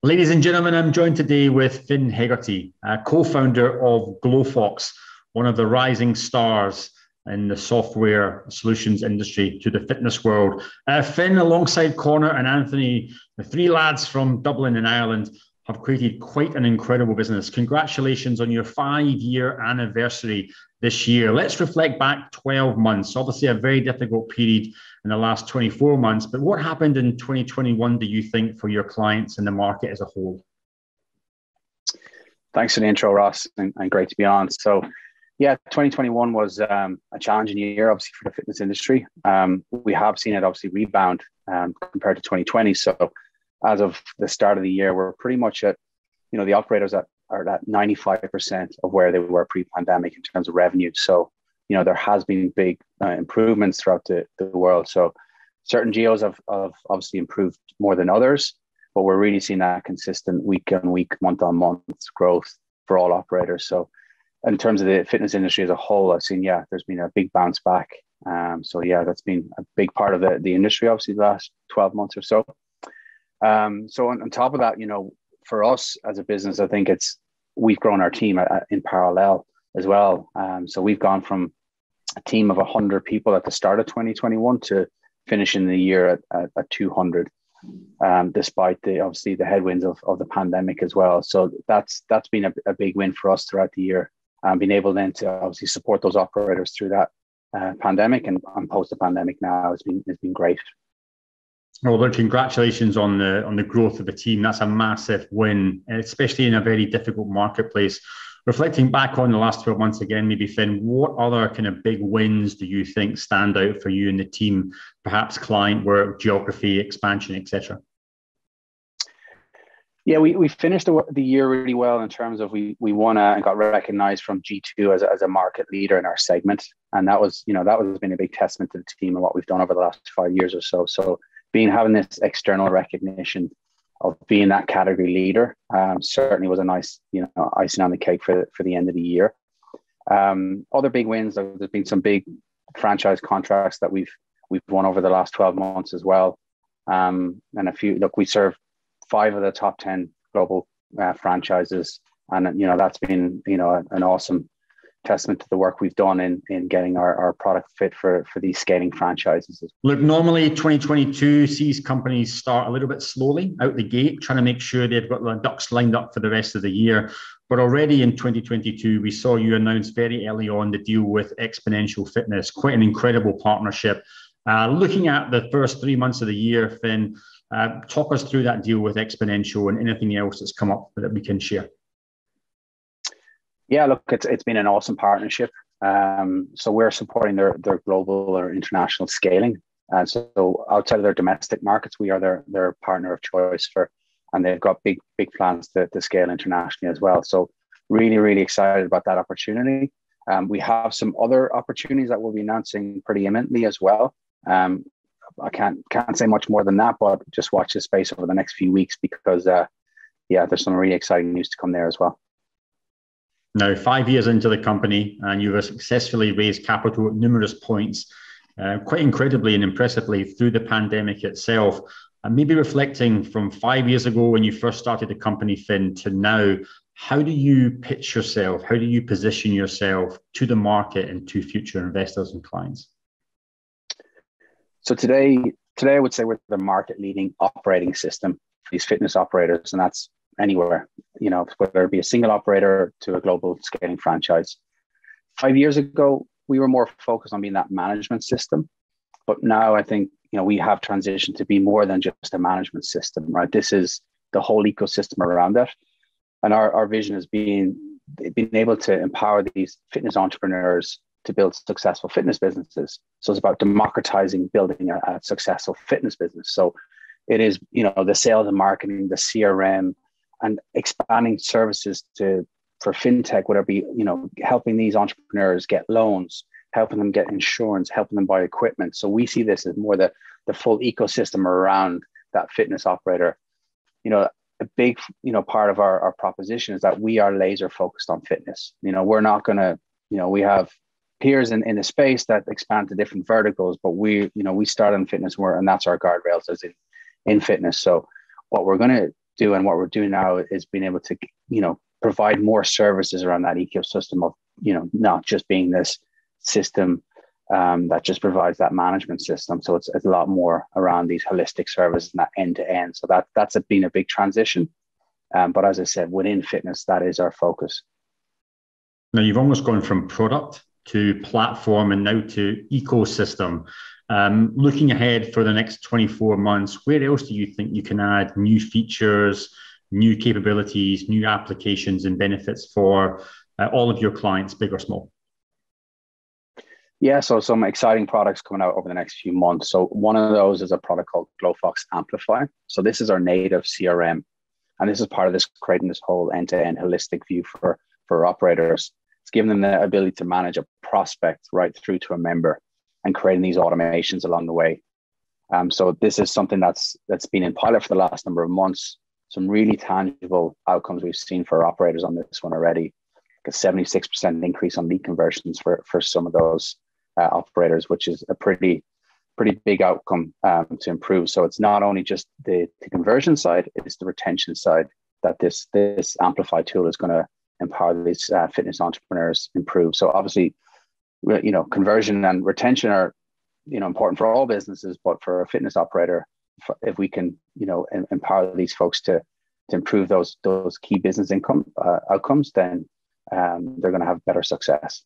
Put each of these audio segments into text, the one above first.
Ladies and gentlemen, I'm joined today with Finn Hegarty, co-founder of Glofox, one of the rising stars in the software solutions industry to the fitness world. Finn, alongside Connor and Anthony, the three lads from Dublin in Ireland, have created quite an incredible business. Congratulations on your 5-year anniversary this year. Let's reflect back 12 months, obviously a very difficult period in the last 24 months, but what happened in 2021, do you think, for your clients and the market as a whole? Thanks for the intro, Ross, and great to be on. So, yeah, 2021 was a challenging year, obviously, for the fitness industry. We have seen it obviously rebound compared to 2020. So as of the start of the year, we're pretty much at, the operators are at 95% of where they were pre-pandemic in terms of revenue. So, there has been big improvements throughout the world. So certain geos have obviously improved more than others, but we're really seeing that consistent week on week, month on month growth for all operators. So in terms of the fitness industry as a whole, I've seen, there's been a big bounce back. That's been a big part of the industry, obviously, the last 12 months or so. So on top of that, for us as a business, I think we've grown our team in parallel as well. So we've gone from a team of 100 people at the start of 2021 to finishing the year at 200, despite obviously the headwinds of the pandemic as well. So that's been a big win for us throughout the year, and being able then to obviously support those operators through that pandemic and post the pandemic now has been great. Well, look, congratulations on the growth of the team. That's a massive win, especially in a very difficult marketplace. Reflecting back on the last 12 months again, maybe Finn, what other kind of big wins do you think stand out for you and the team? Perhaps client work, geography, expansion, etc. Yeah, we finished the year really well in terms of we won and got recognized from G2 as a market leader in our segment, and that was been a big testament to the team and what we've done over the last 5 years or so. So having this external recognition of being that category leader certainly was a nice, icing on the cake for the end of the year. Other big wins, there's been some big franchise contracts that we've won over the last 12 months as well. And a few, we serve 5 of the top 10 global franchises. And, that's been, an awesome testament to the work we've done in getting our product fit for these scaling franchises. Look, normally 2022 sees companies start a little bit slowly out the gate, trying to make sure they've got the ducks lined up for the rest of the year. But already in 2022, we saw you announce very early on the deal with Exponential Fitness, quite an incredible partnership. Looking at the first 3 months of the year, Finn, talk us through that deal with Exponential and anything else that's come up that we can share. Yeah, look, it's been an awesome partnership. So we're supporting their global or international scaling. And so outside of their domestic markets, we are their partner of choice and they've got big plans to scale internationally as well. So really, really excited about that opportunity. We have some other opportunities that we'll be announcing pretty imminently as well. I can't say much more than that, but just watch this space over the next few weeks because, there's some really exciting news to come there as well. Now, 5 years into the company, and you have successfully raised capital at numerous points, quite incredibly and impressively through the pandemic itself. And maybe reflecting from 5 years ago when you first started the company, Finn, to now, how do you pitch yourself? How do you position yourself to the market and to future investors and clients? So today I would say we're the market leading operating system for these fitness operators, and that's anywhere, whether it be a single operator to a global scaling franchise. 5 years ago, we were more focused on being that management system. But now I think, we have transitioned to be more than just a management system, right? This is the whole ecosystem around that. And our vision is being able to empower these fitness entrepreneurs to build successful fitness businesses. So it's about democratizing building a successful fitness business. So it is, the sales and marketing, the CRM, and expanding services for fintech, whether it be, helping these entrepreneurs get loans, helping them get insurance, helping them buy equipment. So we see this as more the full ecosystem around that fitness operator. A big, part of our proposition is that we are laser focused on fitness. We're not going to, we have peers in the space that expand to different verticals, but we start in fitness and that's our guardrails as in fitness. So what we're going to do and what we're doing now is being able to, provide more services around that ecosystem of, not just being this system that just provides that management system. So it's a lot more around these holistic services and that end to end. So that's been a big transition. But as I said, within fitness, that is our focus. Now, you've almost gone from product to platform and now to ecosystem. Looking ahead for the next 24 months, where else do you think you can add new features, new capabilities, new applications and benefits for all of your clients, big or small? Yeah, so some exciting products coming out over the next few months. So one of those is a product called Glofox Amplifier. So this is our native CRM. And this is part of this creating this whole end-to-end holistic view for operators. It's giving them the ability to manage a prospect right through to a member and creating these automations along the way. So this is something that's been in pilot for the last number of months. Some really tangible outcomes we've seen for operators on this one already. Like a 76% increase on lead conversions for some of those operators, which is a pretty big outcome to improve. So it's not only just the conversion side, it's the retention side that this Amplify tool is going to empower these fitness entrepreneurs improve. So obviously, conversion and retention are, important for all businesses, but for a fitness operator, if we can, empower these folks to improve those key business income outcomes, then they're going to have better success.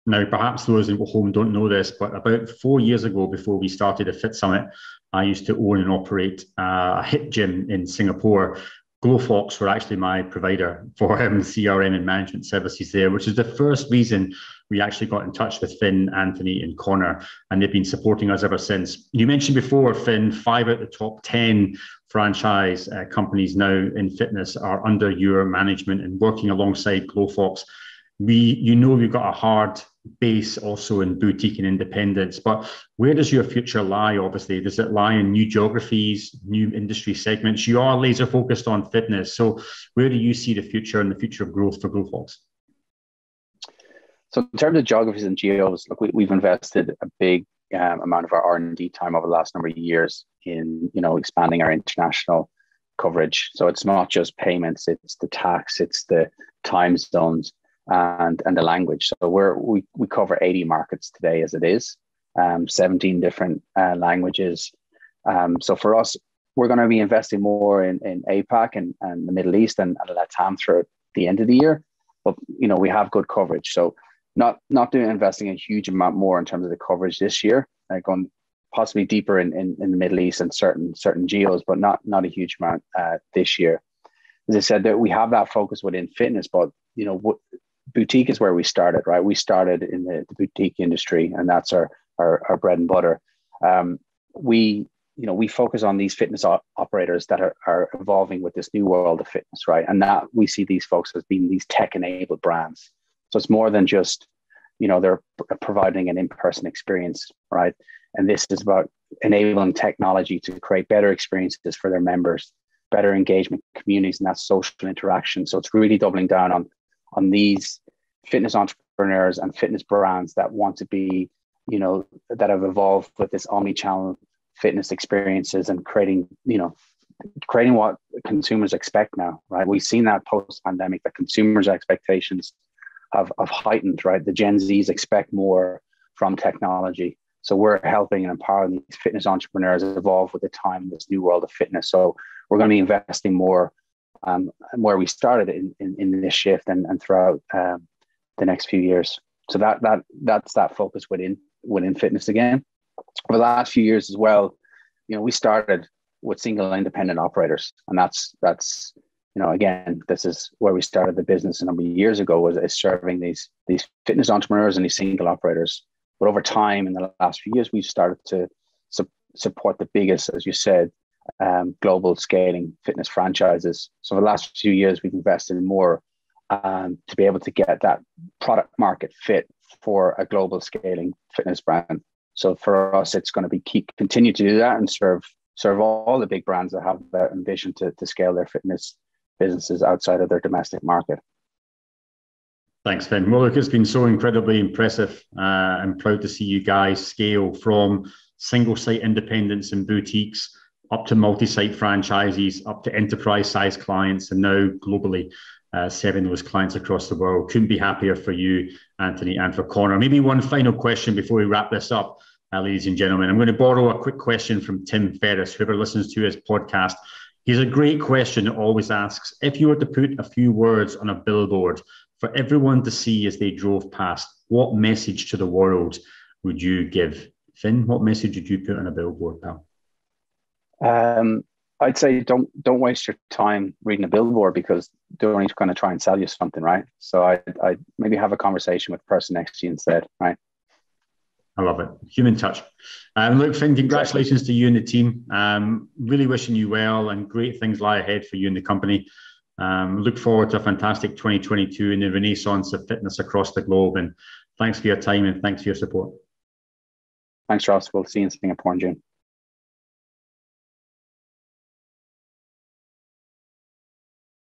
Now, perhaps those at home don't know this, but about 4 years ago, before we started a Fit Summit, I used to own and operate a HIIT gym in Singapore. Glofox were actually my provider for CRM and management services there, which is the first reason we actually got in touch with Finn, Anthony, and Connor, and they've been supporting us ever since. You mentioned before, Finn, 5 out of the top 10 franchise companies now in fitness are under your management and working alongside Glofox. We've got a hard base also in boutique and independence, but where does your future lie? Obviously, does it lie in new geographies, new industry segments? You are laser focused on fitness. So where do you see the future and the future of growth for Glofox? So in terms of geographies and geos, look, we've invested a big amount of our R&D time over the last number of years in, expanding our international coverage. So it's not just payments, it's the tax, it's the time zones, and the language. So we cover 80 markets today as it is, 17 different languages. So for us, we're going to be investing more in APAC and the Middle East and LATAM throughout the end of the year. But, we have good coverage. So not investing a huge amount more in terms of the coverage this year, going possibly deeper in the Middle East and certain geos, but not a huge amount this year. As I said, that we have that focus within fitness, but, boutique is where we started, right? We started in the boutique industry, and that's our bread and butter. We focus on these fitness operators that are evolving with this new world of fitness, right? And that we see these folks as being these tech-enabled brands. So it's more than just, they're providing an in-person experience, right? And this is about enabling technology to create better experiences for their members, better engagement communities, and that social interaction. So it's really doubling down on these fitness entrepreneurs and fitness brands that want to be, that have evolved with this omni-channel fitness experiences and creating what consumers expect now, right? We've seen that post-pandemic, that consumers' expectations have heightened, right? The Gen Zs expect more from technology. So we're helping and empowering these fitness entrepreneurs evolve with the time in this new world of fitness. So we're going to be investing more where we started in this shift and throughout the next few years. So that's that focus within fitness again. Over the last few years as well, we started with single independent operators, and that's again, this is where we started the business a number of years ago, is serving these fitness entrepreneurs and these single operators. But over time, in the last few years, we've started to support the biggest, as you said, global scaling fitness franchises. So for the last few years, we've invested in more to be able to get that product market fit for a global scaling fitness brand. So for us, it's going to be continue to do that and serve all the big brands that have that ambition to scale their fitness businesses outside of their domestic market. Thanks, Finn. Well, look, it's been so incredibly impressive. I'm proud to see you guys scale from single site independents and boutiques up to multi-site franchisees, up to enterprise-sized clients, and now globally serving those clients across the world. Couldn't be happier for you, Anthony, and for Connor. Maybe one final question before we wrap this up, ladies and gentlemen. I'm going to borrow a quick question from Tim Ferriss, whoever listens to his podcast. He has a great question that always asks, if you were to put a few words on a billboard for everyone to see as they drove past, what message to the world would you give? Finn, what message would you put on a billboard, pal? I'd say don't waste your time reading a billboard, because they're only going to try and sell you something, right? So I'd maybe have a conversation with the person next to you instead, right? I love it. Human touch. Look, Finn, congratulations to you and the team. Really wishing you well, and great things lie ahead for you and the company. Look forward to a fantastic 2022 and the renaissance of fitness across the globe. And thanks for your time and thanks for your support. Thanks, Ross. We'll see you in Singapore in June.